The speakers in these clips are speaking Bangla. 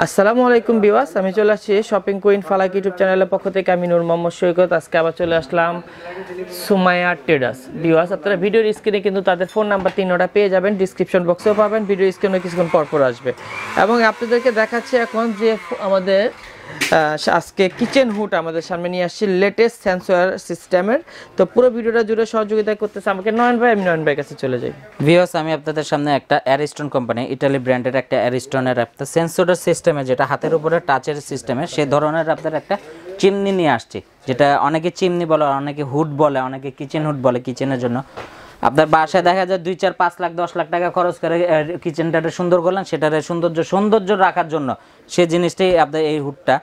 আসসালামু আলাইকুম ভিউয়ার্স, আমি চলে আসছি শপিং কুইন ফালাক ইউটিউব চ্যানেলের পক্ষ থেকে। আমি নূর মোহাম্মদ সৈকত। আজকে আবার চলে আসলাম সুমাইয়া ট্রেডার্স। ভিউয়ার্স, আপনারা ভিডিওর স্ক্রিনে কিন্তু তাদের ফোন নাম্বার 3টা পেয়ে যাবেন, ডিসক্রিপশন বক্সেও পাবেন, ভিডিও স্ক্রিনে কিছুক্ষণ পরপর আসবে। এবং আপনাদেরকে দেখাচ্ছি এখন যে আমাদের আজকে কিচেন হুড আমাদের সামনে নিয়ে আসছি লেটেস্ট সেন্সর সিস্টেমের। তো পুরো ভিডিওটা জুড়ে সহযোগিতা করতেছে আমাকে নয়ন ভাই। আমি নয়ন ভাইয়ের কাছে চলে যাই। ভিউয়ার্স, আমি আপনাদের সামনে একটা অ্যারিস্টন কোম্পানি, ইটালি ব্র্যান্ডের একটা অ্যারিস্টনের একটা সেন্সর সিস্টেমে, যেটা হাতের উপরে টাচের সিস্টেমে, সেই ধরনের আপনাদের একটা চিমনি নিয়ে আসছি, যেটা অনেকে চিমনি বলে, অনেকে হুড বলে, অনেকে কিচেন হুড বলে। কিচেনের জন্য আপনার বাসায় দেখা যায় 2, 4, 5 লাখ 10 লাখ টাকা খরচ করে কিচেনটাকে সুন্দর করলেন, সেটার সৌন্দর্য রাখার জন্য সেই জিনিসটাই আপনার এই হুডটা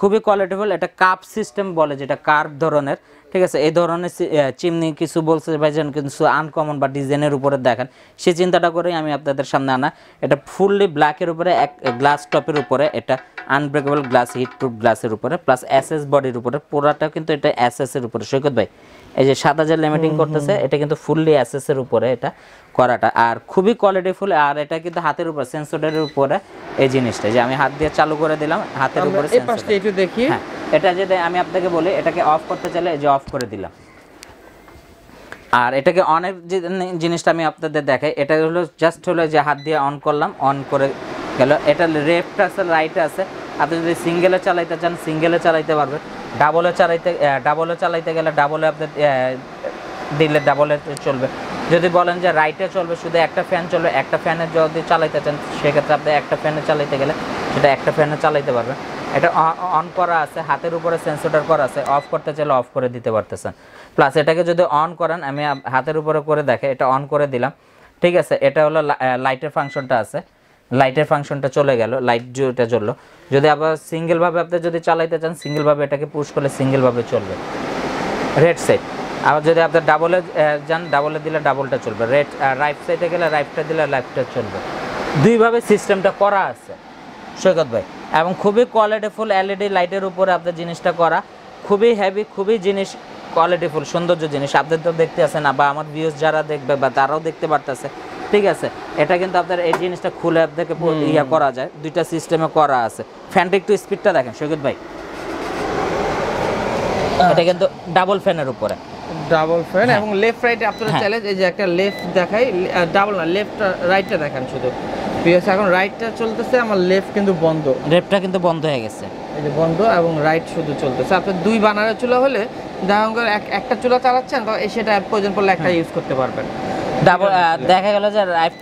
খুবই কোয়ালিটিফুল। এটা কাপ সিস্টেম বলে, যেটা কার্ভ ধরনের, ঠিক আছে। এই ধরনের চিমনি কিছু বলছে ভাইজান, কিছু আনকমন বা ডিজাইনের উপরে দেখেন, সেই চিন্তাটা করেই আমি আপনাদের সামনে আনা। এটা ফুললি ব্ল্যাকের উপরে, এক গ্লাস টপের উপরে, এটা আনব্রেকেবল গ্লাস, হিট প্রুফ গ্লাসের উপরে, প্লাস এসএস বডির উপরে, পুরাটা কিন্তু এটা এসএস এর উপরে। সৈকত ভাই, এই যে সাদা যে লেমিটিং করতেছে, এটা কিন্তু ফুললি এসএস এর উপরে এটা করাটা, আর খুবই কোয়ালিটিফুল। আর এটা কিন্তু হাতের উপর সেন্সরের উপরে এই জিনিসটা, যে আমি হাত দিয়ে চালু করে দিলাম, হাতের উপরে সেন্সর। একটু দেখি, হ্যাঁ, এটা যদি আমি আপনাকে বলি, এটাকে অফ করতে চাইলে এই যে অফ করে দিলাম। আর এটাকে অনেক জিনিসটা আমি আপনাদের দেখাই। এটা হলো জাস্ট হলো যে হাত দিয়ে অন করলাম, অন করে গেল। এটা লেফট আছে, রাইট আছে। আপনি যদি সিঙ্গেলে চালাইতে চান সিঙ্গেলে চালাইতে পারবেন, ডাবলে চালাইতে গেলে ডাবলে আপনি দিলে ডাবলে চলবে। যদি বলেন যে রাইটে চলবে, শুধু একটা ফ্যান চলবে, একটা ফ্যানে যদি চালাইতে চান, সেক্ষেত্রে আপনি একটা ফ্যানে চালাইতে গেলে সেটা একটা ফ্যানে চালাইতে পারবেন। এটা অন করা আছে, হাতের উপরে সেন্সরটা করা আছে, অফ করতে চাইলে অফ করে দিতে পারতেছেন। প্লাস এটাকে যদি অন করেন, আমি হাতের উপরে করে দেখে, এটা অন করে দিলাম, ঠিক আছে। এটা হলো লাইটের ফাংশনটা আছে, লাইটের ফাংশনটা চলে গেল, লাইট যেটা জ্বললো। যদি আবার সিঙ্গেলভাবে আপনি যদি চালাইতে চান, সিঙ্গেলভাবে এটাকে পুশ করলে সিঙ্গেলভাবে চলবে, রেড সাইড। আবার যদি আপনার ডাবলে যান, ডাবলে দিলে ডাবলটা চলবে, রাইট সাইডে গেলে রাইটটা দিলে রাইটটা চলবে। দুইভাবে সিস্টেমটা করা আছে সৈকত ভাই, এবং খুবই কোয়ালিটিফুল এলইডি লাইটের উপরে আপনার জিনিসটা করা, খুবই হেভি, খুবই জিনিস কোয়ালিটিফুল, সৌন্দর্য জিনিস। আপনাদের তো দেখতে আসে না, বা আমার ভিউজ যারা দেখবে বা তারাও দেখতে পারতেছে, ঠিক আছে। এটা কিন্তু আপনার এই জিনিসটা খুলে আপনাকে ইয়া করা যায়, দুইটা সিস্টেমে করা আছে। ফ্যানটা একটু স্পিডটা দেখেন সৈকত ভাই, এটা কিন্তু ডাবল ফ্যানের উপরে, ডাবল ফ্যান। এবং লেফট রাইট আপনারা চাইলে এই যে একটা লেফট দেখাই, ডাবল না, লেফট রাইটটা দেখান শুধু। বিকজ এখন রাইটটা চলতেছে, আমার লেফট কিন্তু বন্ধ, লেফটটা কিন্তু বন্ধ হয়ে গেছে, এই যে বন্ধ, এবং রাইট শুধু চলতেছে। আপনার দুই বানারের চুলা হলে দেখা গেল একটা চুলা চালাচ্ছেন, তো সেটা প্রয়োজন পড়লে একটা ইউজ করতে পারবেন। ডাবল দেখা গেল যে রাইট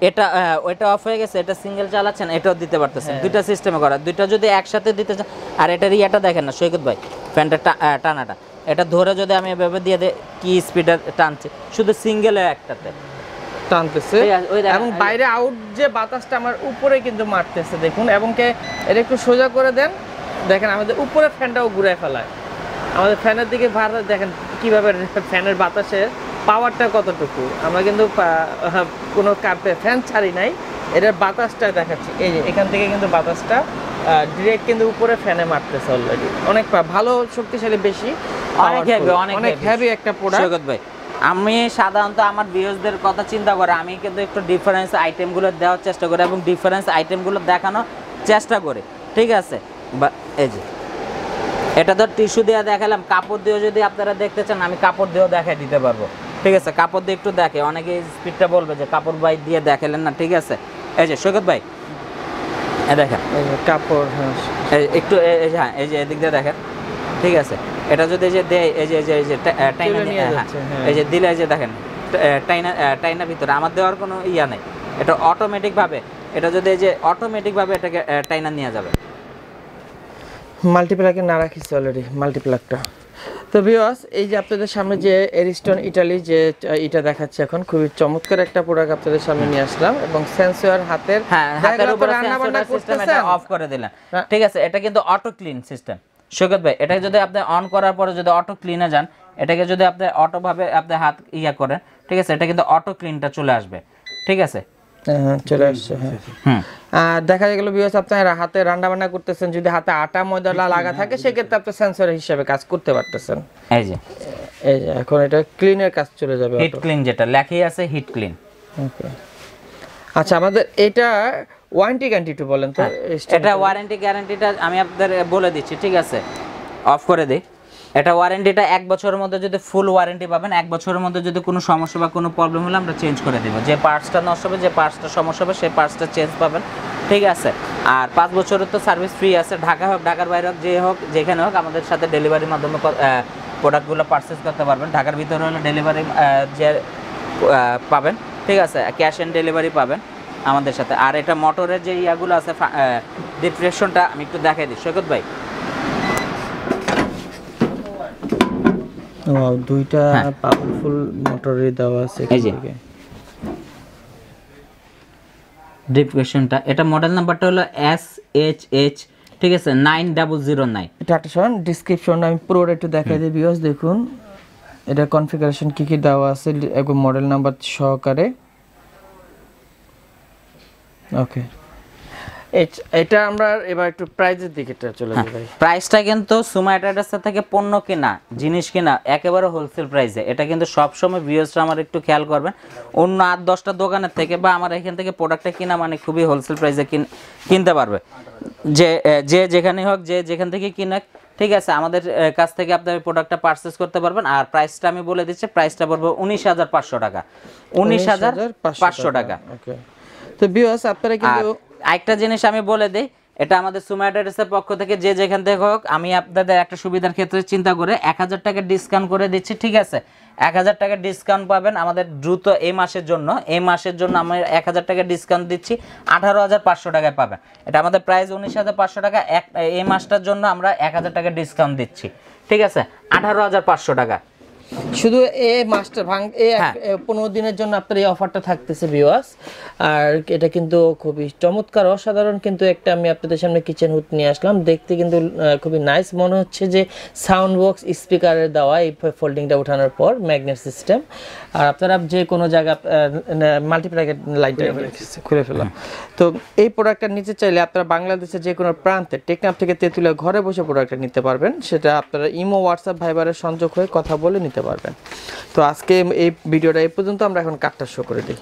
এটা ওইটা অফ হয়ে গেছে, এটা সিঙ্গেল চালাচ্ছেন, এটাও দিতে পারতেছেন। দুইটা সিস্টেমে করা, দুইটা যদি একসাথে দিতে চান। আর এটার ইয়েটা দেখেন না সৈকত ভাই, ফ্যানটা টানাটা, এটা ধরে যদি আমি এভাবে দিয়ে দিই, কি স্পিডে টানছে, শুধু সিঙ্গেলে একটাতে টানতেছে, এবং বাইরে আউট যে বাতাসটা আমার উপরে কিন্তু মারতেছে দেখুন। এবং এটা একটু সোজা করে দেন, দেখেন আমাদের উপরে ফ্যানটাও ঘুরে ফেলায়। আমাদের ফ্যানের দিকে ভাড়া দেখেন কিভাবে ফ্যানের বাতাসের পাওয়ারটা কতটুকু। আমরা কিন্তু কোনো ফ্যান ছাড়ি নাই, এটার বাতাসটা দেখাচ্ছি। এই যে এখান থেকে কিন্তু বাতাসটা ডিরেক্ট কিন্তু উপরে ফ্যানে মারতেছে অলরেডি। অনেক ভালো, শক্তিশালী, বেশি, অনেক হেভি একটা প্রোডাক্ট সৈকত ভাই। আমি সাধারণত আমার ভিউয়ারদের কথা চিন্তা করে আমি কিন্তু একটু ডিফারেন্স আইটেমগুলো দেওয়ার চেষ্টা করি, এবং ডিফারেন্স আইটেমগুলো দেখানোর চেষ্টা করি, ঠিক আছে। বা এই যে এটা তো টিস্যু দিয়ে দেখালাম, কাপড় দিয়েও যদি আপনারা দেখতে চান, আমি কাপড় দিয়েও দেখাই দিতে পারবো, ঠিক আছে। কাপড় দিয়ে একটু দেখে, অনেকে স্পিডটা বলবে যে কাপড় ভাই দিয়ে দেখালেন না, ঠিক আছে। এই যে সৈকত ভাই, দেখেন কাপড় একটু, হ্যাঁ এই যে এদিক দিয়ে দেখেন, ঠিক আছে। এটা যদি এই যে দেয়, এই যে টাইনা, এই যে দিলে, এই যে দেখেন টাইনা ভিতরে, আমার দেওয়ার কোনো ইয়া নেই, এটা অটোমেটিকভাবে, এটা যদি এই যে অটোমেটিকভাবে এটাকে টাইনা নিয়ে যাবে। মাল্টিপ্লাকে না রাখিস অলরেডি মাল্টিপ্লাকটা। তো ভিউয়ার্স, এই যে আপনাদের সামনে যে অ্যারিস্টন ইটালি যে এটা দেখাচ্ছে এখন, খুবই চমৎকার একটা প্রোডাক্ট আপনাদের সামনে নিয়ে আসলাম। এবং সেন্সর হাতের, হ্যাঁ হাতের উপরে সেন্সর সিস্টেম, এটা অফ করে দিলেন, ঠিক আছে। এটা কিন্তু অটো ক্লিন সিস্টেম সৈকত ভাই। এটা যদি আপনি অন করার পরে যদি অটো ক্লিনে যান, এটাকে যদি আপনি অটো ভাবে আপনি হাত ইয়া করেন, ঠিক আছে, এটা কিন্তু অটো ক্লিনটা চলে আসবে, ঠিক আছে। চলে আসছে, হ্যাঁ। আর দেখা গেল ভিউয়ার্স, আপনারা হাতে রান্না বান্না করতেছেন, যদি হাতে আটা ময়দা লাগা থাকে, সেক্ষেত্রে আপনি সেন্সর হিসেবে কাজ করতে পারতেছেন। এই যে এখন এটা ক্লিনের কাজ চলে যাবে, হিট ক্লিন, যেটা লেখাই আছে হিট ক্লিন। ওকে, আচ্ছা। আমাদের এটা ওয়ারেন্টি গ্যারান্টি একটু বলেন তো। এটা ওয়ারেন্টি গ্যারান্টিটা আমি আপনাদের বলে দিচ্ছি, ঠিক আছে, অফ করে দিই। এটা ওয়ারেন্টিটা 1 বছরের মধ্যে যদি ফুল ওয়ারেন্টি পাবেন, 1 বছরের মধ্যে যদি কোনো সমস্যা বা কোনো প্রবলেম হলে আমরা চেঞ্জ করে দেব। যে পার্টসটা নষ্ট হবে, যে পার্টসটা সমস্যা হবে, সেই পার্টসটা চেঞ্জ পাবেন, ঠিক আছে। আর 5 বছরের তো সার্ভিস ফ্রি আছে। ঢাকা হোক, ঢাকার বাইরে হোক, যে হোক, যেখানে হোক, আমাদের সাথে ডেলিভারির মাধ্যমে প্রোডাক্টগুলো পারচেস করতে পারবেন। ঢাকার ভিতরে হলে ডেলিভারি যে পাবেন, ঠিক আছে, ক্যাশ অন ডেলিভারি পাবেন আমাদের সাথে। আর এটা মোটরের যে ইয়াগুলো আছে, ডিপ্রেশনটা আমি একটু দেখাই দিই সৈকত ভাই। ওয়াও, দুইটা পাওয়ারফুল মোটরই দেওয়া আছে এদিকে। ডিপ্রেশনটা, এটা মডেল নাম্বারটা হলো SHH, ঠিক আছে, 9009। এটা একটা সময় ডেসক্রিপশন আমি পুরোটা একটু দেখাই দিই ভিউয়ার্স। দেখুন এটা কনফিগারেশন কি কি দেওয়া আছে একদম মডেল নাম্বার সহকারে। ওকে, এটা আমরা এবার একটু প্রাইসের দিকে চলে যাই ভাই। প্রাইসটা কিন্তু সুমা ট্রেডার্স থেকে পণ্য কেনা, জিনিস কেনা একেবারে হোলসেল প্রাইসে। এটা কিন্তু সব সময় ভিউয়ার্সরা আমার একটু খেয়াল করবেন, অন্য 8-10টা দোকানের থেকে বা আমার এখান থেকে প্রোডাক্টটা কিনা মানে খুবই হোলসেল প্রাইসে কিনতে পারবে। যে যেখানে হোক, যে যেখান থেকে কিনা, ঠিক আছে, আমাদের কাছ থেকে আপনার প্রোডাক্টটা পারচেজ করতে পারবেন। আর প্রাইসটা আমি বলে দিচ্ছি, প্রাইসটা পড়বে 19,500 টাকা, 19,500 টাকা। ওকে, তো ভিউয়ার্স আপনারা কিন্তু আরেকটা জিনিস আমি বলে দিই, এটা আমাদের সুমা ট্রেডার্সের পক্ষ থেকে যে যেখান থেকে হোক, আমি আপনাদের একটা সুবিধার ক্ষেত্রে চিন্তা করে 1000 টাকা ডিসকাউন্ট করে দিচ্ছি, ঠিক আছে। 1000 টাকা ডিসকাউন্ট পাবেন আমাদের দ্রুত এই মাসের জন্য। এই মাসের জন্য আমি 1000 টাকা ডিসকাউন্ট দিচ্ছি, 18,500 টাকায় পাবেন। এটা আমাদের প্রাইস 19,500 টাকা। এই মাসটার জন্য আমরা 1000 টাকা ডিসকাউন্ট দিচ্ছি, ঠিক আছে, 18,500 টাকা। শুধু এই মাস্টার 15 দিনের জন্য আপনার এই অফারটা থাকতেছে ভিউয়ার্স। আর এটা কিন্তু খুবই চমৎকার, অসাধারণ কিন্তু একটা আমি আপনাদের সামনে কিচেন হুড নিয়ে আসলাম। দেখতে কিন্তু খুবই নাইস মনে হচ্ছে, যে সাউন্ড বক্স স্পিকারের দেওয়া এই ফোল্ডিংটা ওঠানোর পর ম্যাগনেট সিস্টেম। আর আপনারা যে কোনো জায়গা মাল্টিপ্লাগের লাইটটা খুলে ফেলাম। তো এই প্রোডাক্টটা নিতে চাইলে আপনারা বাংলাদেশের যে কোনো প্রান্তে টেকনাফ থেকে তেঁতুলিয়া ঘরে বসে প্রোডাক্টটা নিতে পারবেন। সেটা আপনারা ইমো, হোয়াটসঅ্যাপ, ভাইবারের সংযোগ হয়ে কথা বলে নিতে পারবেন। তো আজকে এই ভিডিওটা এই পর্যন্ত। আমরা এখন কার্ডটা শো করে দিই।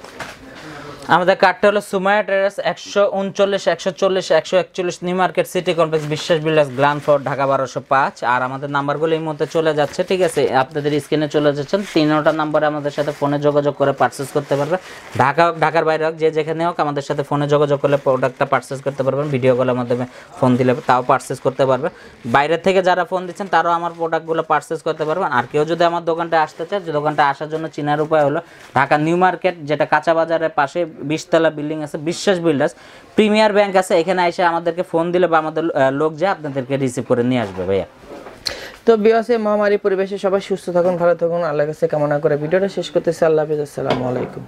আমাদের কার্ডটা হলো Suma traders, 139, 140, 141 new market city complex, বিশ্বাস বিল্ডার্স, গ্ল্যান্ড ফোর্ট, ঢাকা 1205। আর আমাদের নাম্বারগুলো এই মুহূর্তে চলে যাচ্ছে, ঠিক আছে, আপনাদের স্ক্রিনে চলে যাচ্ছেন। 3টা নাম্বারে আমাদের সাথে ফোনে যোগাযোগ করে পারচেস করতে পারবে। ঢাকা হোক, ঢাকার বাইরে হোক, যে যেখানে হোক, আমাদের সাথে ফোনে যোগাযোগ করলে প্রোডাক্টটা পারচেস করতে পারবেন। ভিডিও কলের মাধ্যমে ফোন দিলে তাও পারচেস করতে পারবে। বাইরে থেকে যারা ফোন দিচ্ছেন তারাও আমার প্রোডাক্টগুলো পারচেস করতে পারবেন। আর কেউ যদি আমার দোকানটা আসতে চায়, যে দোকানটা আসার জন্য চিনার উপায় হলো ঢাকা নিউ মার্কেট, যেটা কাঁচা বাজারের পাশে 20তলা বিল্ডিং আছে, বিশ্বাস বিল্ডার্স, প্রিমিয়ার ব্যাংক আছে। এখানে এসে আমাদেরকে ফোন দিলে বা আমাদের লোক যে আপনাদেরকে রিসিভ করে নিয়ে আসবে ভাইয়া। তো ভিউয়ার্স, মহামারী পরিবেশে সবাই সুস্থ থাকুন, ভালো থাকুন, আল্লাহর কাছে কামনা করে ভিডিওটা শেষ করতেছি। আল্লাহ হাফেজ, আসসালামু আলাইকুম।